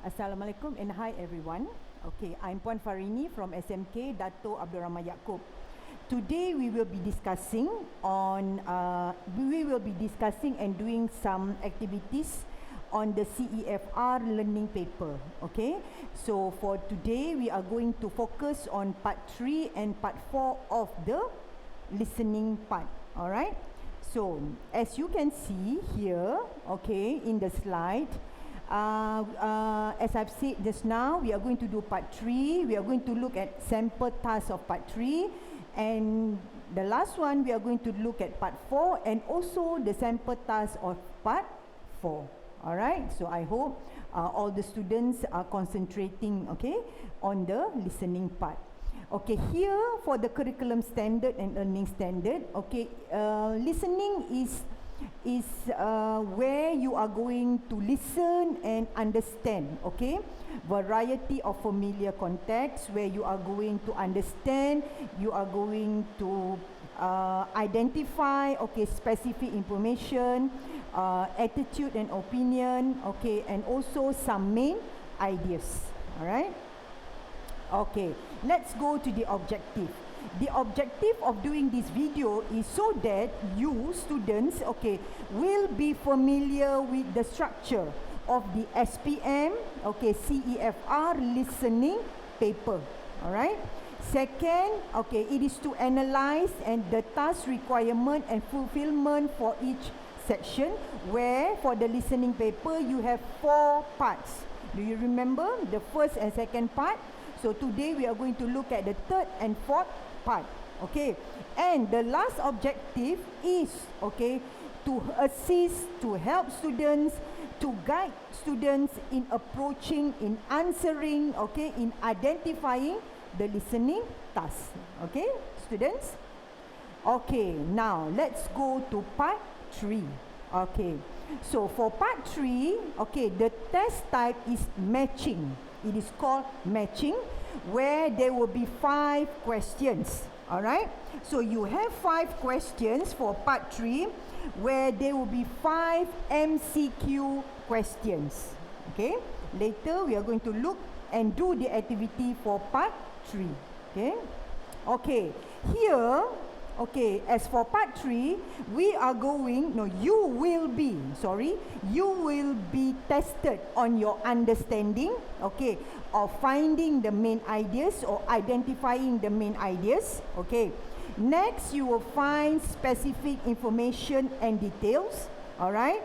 Assalamualaikum and hi everyone. Okay, I'm Puan FARINI from SMK DATO ABDUL YAAKUB. Today we will be discussing and doing some activities on the CEFR learning paper. Okay, so for today we are going to focus on part 3 and part 4 of the listening part. All right, so as you can see here, okay, in the slide, as I've said just now, we are going to do part 3. We are going to look at sample tasks of part 3, and the last one we are going to look at part 4 and also the sample task of part 4. Alright, so I hope all the students are concentrating, okay, on the listening part. Okay, here for the curriculum standard and learning standard, okay, listening is where you are going to listen and understand, okay, variety of familiar contexts where you are going to understand, you are going to identify, okay, specific information, attitude and opinion, okay, and also some main ideas. All right, okay, let's go to the objective. The objective of doing this video is so that you students, okay, will be familiar with the structure of the SPM, okay, CEFR listening paper. All right. Second, okay, it is to analyze and the task requirement and fulfillment for each section, where for the listening paper you have 4 parts. Do you remember the first and second part? So today we are going to look at the third and fourth part. Okay, and the last objective is, okay, to assist, to help students, to guide students in approaching, in answering, okay, in identifying the listening task. Okay, students? Okay, now let's go to part 3. Okay, so for part 3, okay, the test type is matching. It is called matching, where there will be 5 questions. All right, so you have 5 questions for part 3, where there will be 5 MCQ questions. Okay, later we are going to look and do the activity for part 3. Okay, okay, here, okay, as for part 3, you will be tested on your understanding, okay, of finding the main ideas or identifying the main ideas. Okay, next you will find specific information and details. All right,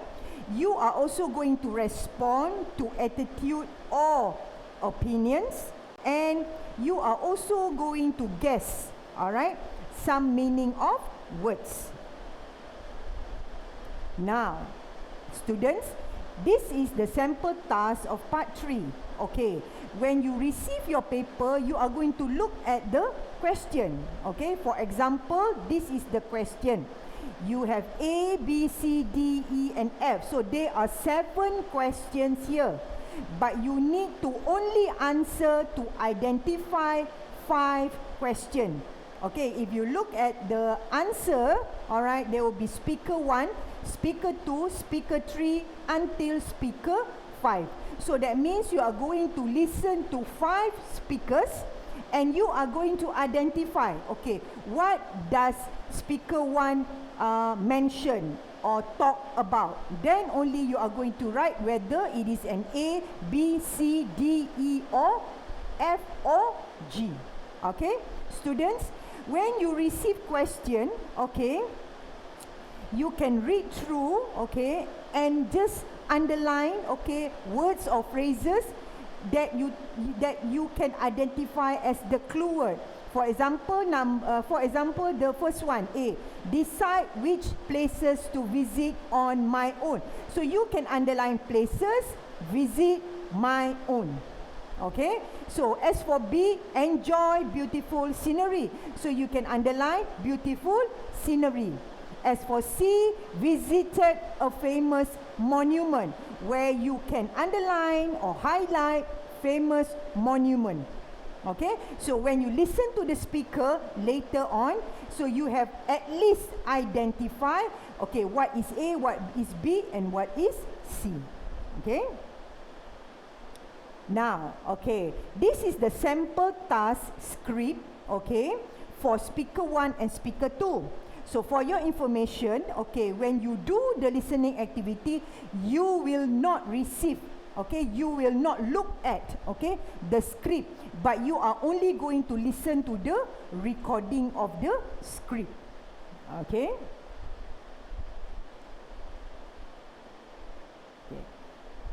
you are also going to respond to attitude or opinions, and you are also going to guess, all right, some meaning of words. Now, students, this is the sample task of part 3. Okay, when you receive your paper, you are going to look at the question. Okay, for example, this is the question. You have A, B, C, D, E, and F. So there are 7 questions here, but you need to only answer to identify 5 questions. Okay, if you look at the answer, all right, there will be speaker 1, speaker 2, speaker 3, until speaker 5. So that means you are going to listen to 5 speakers and you are going to identify, okay, what does speaker 1 mention or talk about. Then only you are going to write whether it is an A, B, C, D, E, or F or G. Okay, students, when you receive question, okay, you can read through, okay, and just underline, okay, words or phrases that you can identify as the clue word. For example, the first one, A, decide which places to visit on my own. So you can underline places, visit, my own. Okay, so as for B, enjoy beautiful scenery. So you can underline beautiful scenery. As for C, visited a famous monument, where you can underline or highlight famous monument. Okay, so when you listen to the speaker later on, so you have at least identified, okay, what is A, what is B, and what is C. Okay. Now, okay, this is the sample task script, okay, for speaker 1 and speaker 2. So for your information, okay, when you do the listening activity, you will not receive, okay, you will not look at, okay, the script, but you are only going to listen to the recording of the script, okay.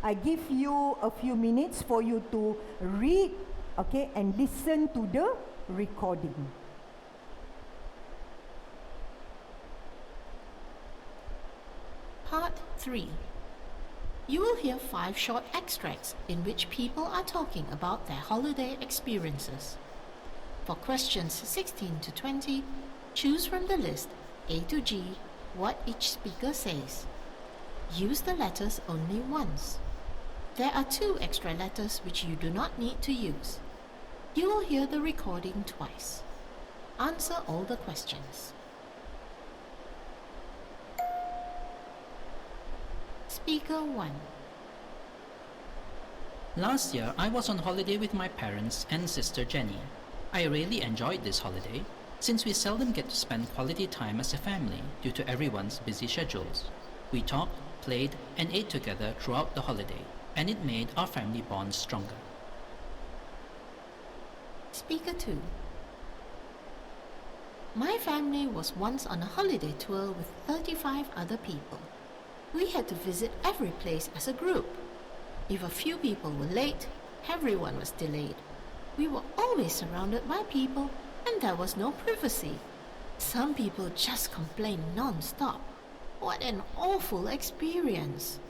I give you a few minutes for you to read, okay, and listen to the recording. Part 3. You will hear 5 short extracts in which people are talking about their holiday experiences. For questions 16 to 20, choose from the list A to G what each speaker says. Use the letters only once. There are 2 extra letters which you do not need to use. You will hear the recording twice. Answer all the questions. Speaker 1. Last year, I was on holiday with my parents and sister Jenny. I really enjoyed this holiday, since we seldom get to spend quality time as a family due to everyone's busy schedules. We talked, played, and ate together throughout the holiday, and it made our family bonds stronger. Speaker 2. My family was once on a holiday tour with 35 other people. We had to visit every place as a group. If a few people were late, everyone was delayed. We were always surrounded by people and there was no privacy. Some people just complained non-stop. What an awful experience.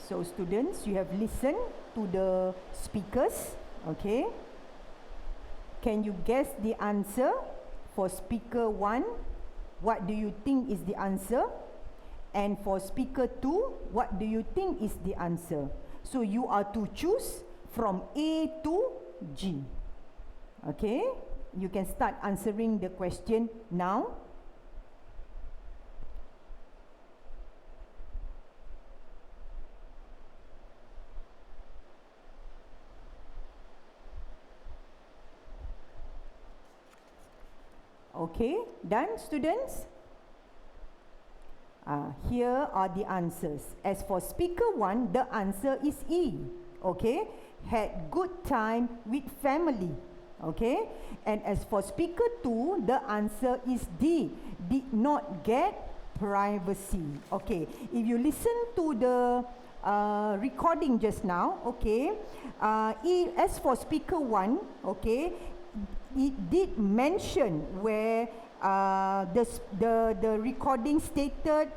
So students, you have listened to the speakers, okay? Can you guess the answer for speaker 1? What do you think is the answer? And for speaker 2, what do you think is the answer? So you are to choose from A to G. Okay? You can start answering the question now. Okay, done students? Here are the answers. As for speaker 1, the answer is E. Okay, had good time with family. Okay, and as for speaker 2, the answer is D. Did not get privacy. Okay, if you listen to the recording just now, okay, as for speaker 1, okay, it did mention where the recording stated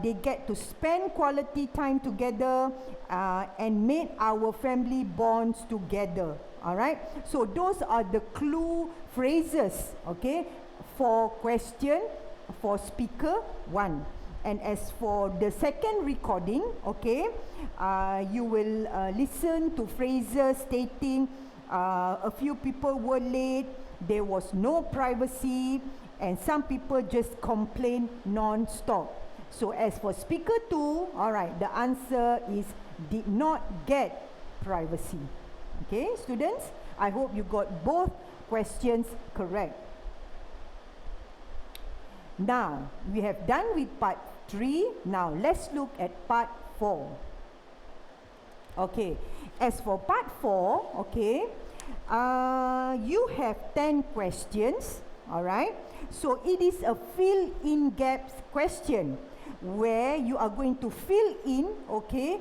they get to spend quality time together and made our family bonds together. Alright, so those are the clue phrases, okay, for question for speaker 1. And as for the second recording, okay, you will listen to phrases stating a few people were late, there was no privacy, and some people just complain non-stop. So as for speaker 2, alright, the answer is did not get privacy. Okay, students, I hope you got both questions correct. Now, we have done with part 3. Now, let's look at part 4. Okay, as for part 4, okay, you have 10 questions, alright. So, it is a fill-in gaps question where you are going to fill in, okay,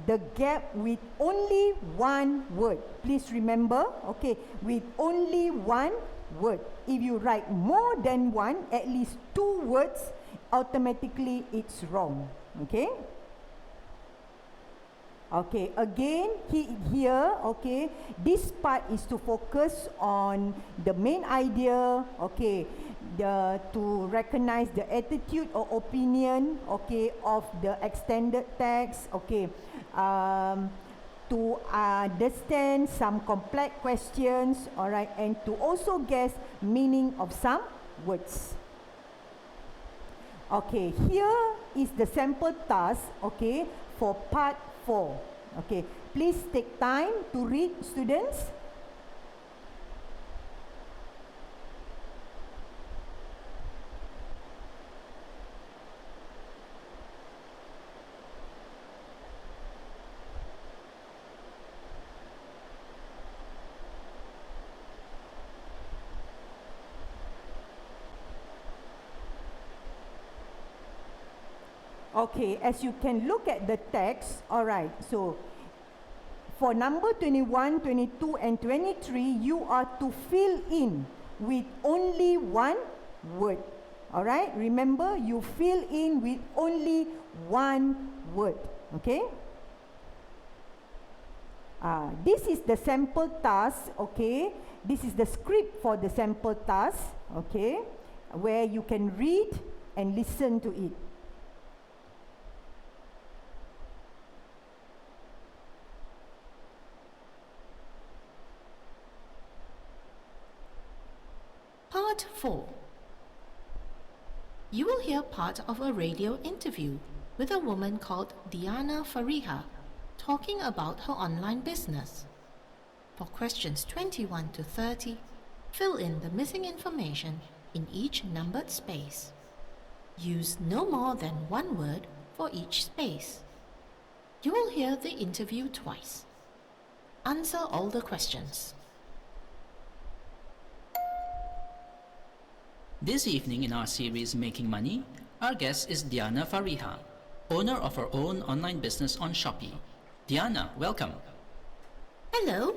the gap with only one word. Please remember, okay, with only one word. If you write more than one, at least 2 words, automatically it's wrong. Okay? Okay, again, here, okay, this part is to focus on the main idea, okay, to recognize the attitude or opinion, okay, of the extended text, okay, to understand some complex questions, all right, and to also guess meaning of some words. Okay, here is the sample task, okay, for part 4. Okay, please take time to read, students. Okay, as you can look at the text, alright, so for number 21, 22 and 23, you are to fill in with only one word. Alright, remember you fill in with only one word, okay? This is the sample task, okay? This is the script for the sample task, okay? Where you can read and listen to it. Part 4. You will hear part of a radio interview with a woman called Diana Fariha talking about her online business. For questions 21 to 30, fill in the missing information in each numbered space. Use no more than one word for each space. You will hear the interview twice. Answer all the questions. This evening in our series Making Money, our guest is Diana Fariha, owner of her own online business on Shopee. Diana, welcome. Hello.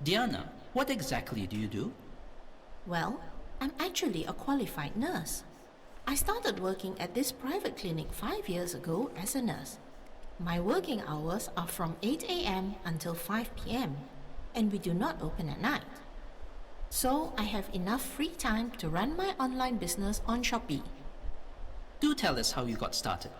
Diana, what exactly do you do? Well, I'm actually a qualified nurse. I started working at this private clinic 5 years ago as a nurse. My working hours are from 8 a.m. until 5 p.m. and we do not open at night. So I have enough free time to run my online business on Shopee. Do tell us how you got started.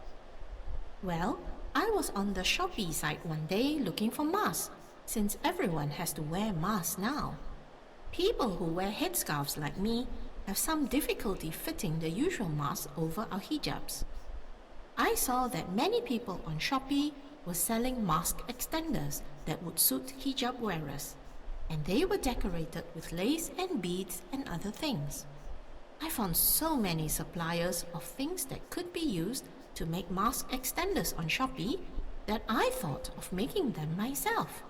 Well, I was on the Shopee site one day looking for masks, since everyone has to wear masks now. People who wear headscarves like me have some difficulty fitting the usual mask over our hijabs. I saw that many people on Shopee were selling mask extenders that would suit hijab wearers, and they were decorated with lace and beads and other things. I found so many suppliers of things that could be used to make mask extenders on Shopee that I thought of making them myself.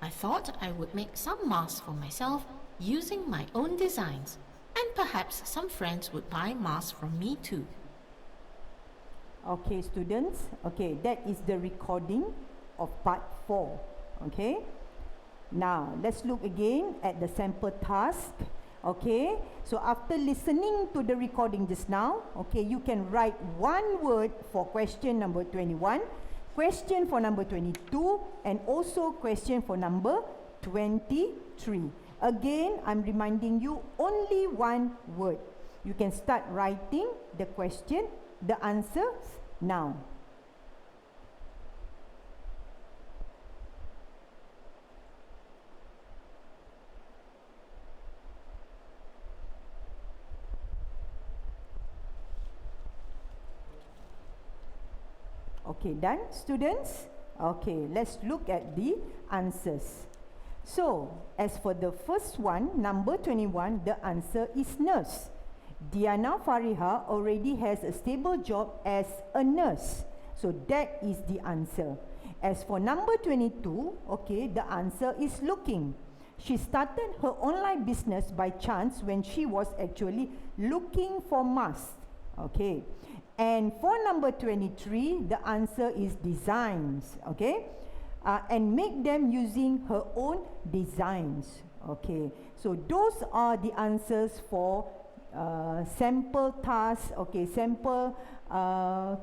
I thought I would make some masks for myself using my own designs, and perhaps some friends would buy masks from me too. Okay, students, okay, that is the recording of part 4, okay? Now, let's look again at the sample task, okay? So, after listening to the recording just now, okay, you can write one word for question number 21, question for number 22, and also question for number 23. Again, I'm reminding you only one word. You can start writing the question, the answer now. Okay, done, students? Okay, let's look at the answers. So, as for the first one, number 21, the answer is nurse. Diana Fariha already has a stable job as a nurse. So, that is the answer. As for number 22, okay, the answer is looking. She started her online business by chance when she was actually looking for masks. Okay. And for number 23, the answer is designs, okay? And make them using her own designs, okay? So those are the answers for sample task, okay? Sample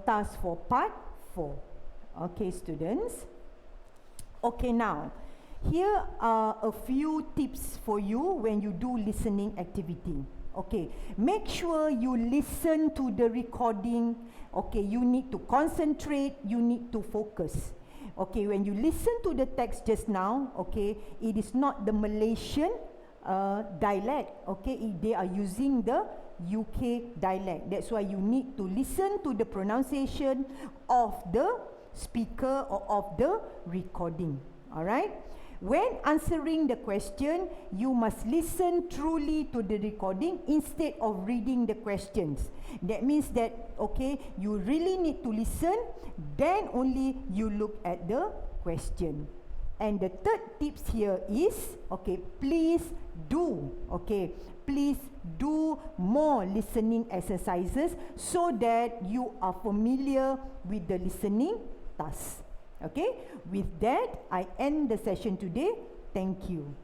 task for part 4, okay, students? Okay, now, here are a few tips for you when you do listening activity. Okay, make sure you listen to the recording. Okay, you need to concentrate, you need to focus. Okay, when you listen to the text just now, okay, it is not the Malaysian dialect. Okay, they are using the UK dialect. That's why you need to listen to the pronunciation of the speaker or of the recording. Alright. When answering the question, you must listen truly to the recording instead of reading the questions. That means that, okay, you really need to listen, then only you look at the question. And the third tips here is, okay, please do more listening exercises so that you are familiar with the listening task. Okay, with that, I end the session today. Thank you.